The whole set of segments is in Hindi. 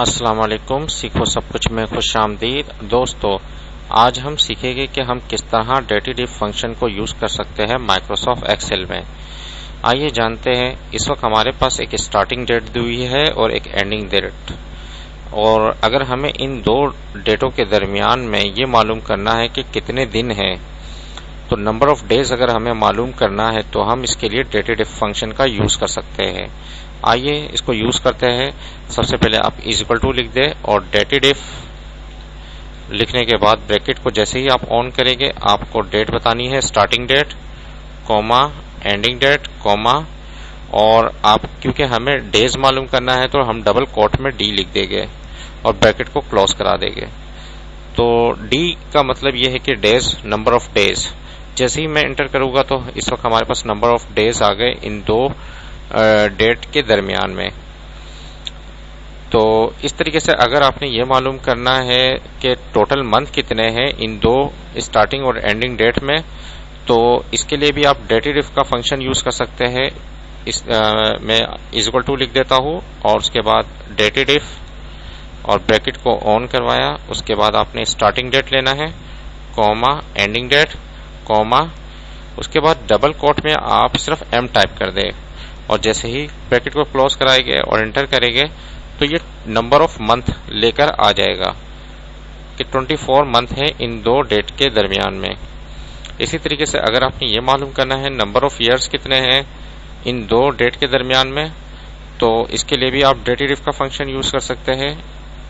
अस्सलाम वालेकुम। सीखो सब कुछ में खुश आमदीद। दोस्तों, आज हम सीखेंगे कि हम किस तरह डेटिव इफ फंक्शन को यूज़ कर सकते हैं माइक्रोसॉफ्ट एक्सेल में। आइए जानते हैं। इस वक्त हमारे पास एक स्टार्टिंग डेट दी हुई है और एक एंडिंग डेट, और अगर हमें इन दो डेटों के दरमियान में ये मालूम करना है कि कितने दिन हैं, तो नंबर ऑफ डेज अगर हमें मालूम करना है तो हम इसके लिए डेटिव इफ फंक्शन का यूज़ कर सकते हैं। आइए इसको यूज करते हैं। सबसे पहले आप इज इक्वल टू लिख दें और डेटिव इफ लिखने के बाद ब्रैकेट को जैसे ही आप ऑन करेंगे आपको डेट बतानी है, starting date comma ending date comma, और आप क्योंकि हमें डेज मालूम करना है तो हम डबल कोट में डी लिख देंगे और ब्रैकेट को क्लोज करा देंगे। तो डी का मतलब ये है कि डेज, नंबर ऑफ डेज। जैसे ही मैं एंटर करूंगा तो इस वक्त हमारे पास नंबर ऑफ डेज आ गए इन दो डेट के दरमियान में। तो इस तरीके से अगर आपने ये मालूम करना है कि टोटल मंथ कितने हैं इन दो स्टार्टिंग और एंडिंग डेट में, तो इसके लिए भी आप डेटिव इफ का फंक्शन यूज कर सकते हैं। मैं इज इक्वल टू लिख देता हूं और उसके बाद डेटिव इफ और ब्रैकेट को ऑन करवाया। उसके बाद आपने स्टार्टिंग डेट लेना है कॉमा एंडिंग डेट कॉमा, उसके बाद डबल कोट में आप सिर्फ एम टाइप कर दें और जैसे ही ब्रैकेट को क्लोज कराएंगे और एंटर करेंगे तो ये नंबर ऑफ मंथ लेकर आ जाएगा कि 24 मंथ है इन दो डेट के दरमियान में। इसी तरीके से अगर आपने ये मालूम करना है नंबर ऑफ ईयर्स कितने हैं इन दो डेट के दरमियान में, तो इसके लिए भी आप डेटिव इफ का फंक्शन यूज कर सकते हैं।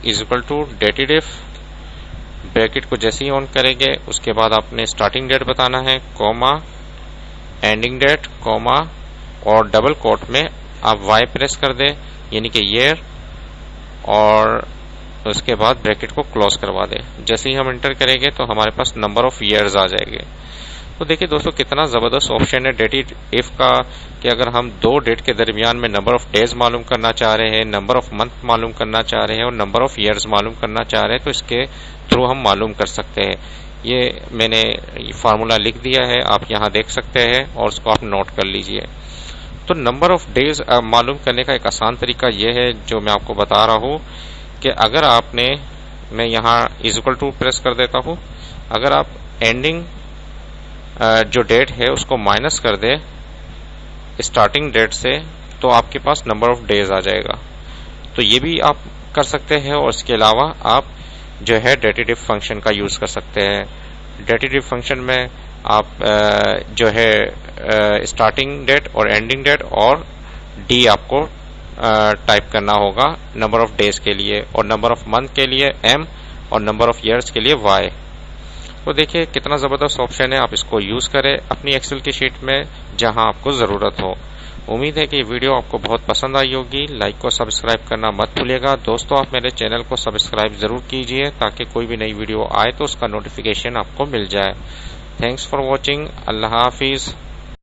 Is equal to datedif, bracket को जैसे ही ऑन करेंगे उसके बाद आपने स्टार्टिंग डेट बताना है कॉमा एंडिंग डेट कॉमा, और डबल कोट में आप वाई प्रेस कर दें यानी कि ईयर, और उसके बाद ब्रैकेट को क्लोज करवा दें। जैसे ही हम एंटर करेंगे तो हमारे पास नंबर ऑफ ईयर्स आ जाएंगे। तो देखिए दोस्तों, कितना जबरदस्त ऑप्शन है डेटिव इफ का कि अगर हम दो डेट के दरमियान में नंबर ऑफ डेज मालूम करना चाह रहे हैं, नंबर ऑफ मंथ मालूम करना चाह रहे हैं और नंबर ऑफ ईयर्स मालूम करना चाह रहे हैं, तो इसके थ्रू हम मालूम कर सकते हैं। ये मैंने फार्मूला लिख दिया है, आप यहाँ देख सकते हैं और उसको आप नोट कर लीजिए। तो नंबर ऑफ डेज मालूम करने का एक आसान तरीका यह है जो मैं आपको बता रहा हूं कि अगर आपने, मैं यहाँ इज इक्वल टू प्रेस कर देता हूं, अगर आप एंडिंग जो डेट है उसको माइनस कर दे स्टार्टिंग डेट से तो आपके पास नंबर ऑफ डेज आ जाएगा। तो ये भी आप कर सकते हैं और इसके अलावा आप जो है डेटिव इफ फंक्शन का यूज कर सकते हैं। डेटिव इफ फंक्शन में आप जो है स्टार्टिंग डेट और एंडिंग डेट और डी आपको टाइप करना होगा नंबर ऑफ डेज के लिए, और नंबर ऑफ मंथ के लिए एम और नंबर ऑफ ईयर्स के लिए वाई। तो देखिए कितना ज़बरदस्त ऑप्शन है, आप इसको यूज़ करें अपनी एक्सेल की शीट में जहां आपको ज़रूरत हो। उम्मीद है कि ये वीडियो आपको बहुत पसंद आई होगी। लाइक को सब्सक्राइब करना मत भूलिएगा। दोस्तों, आप मेरे चैनल को सब्सक्राइब ज़रूर कीजिए ताकि कोई भी नई वीडियो आए तो उसका नोटिफिकेशन आपको मिल जाए। Thanks for watching. अल्लाह हाफिज़।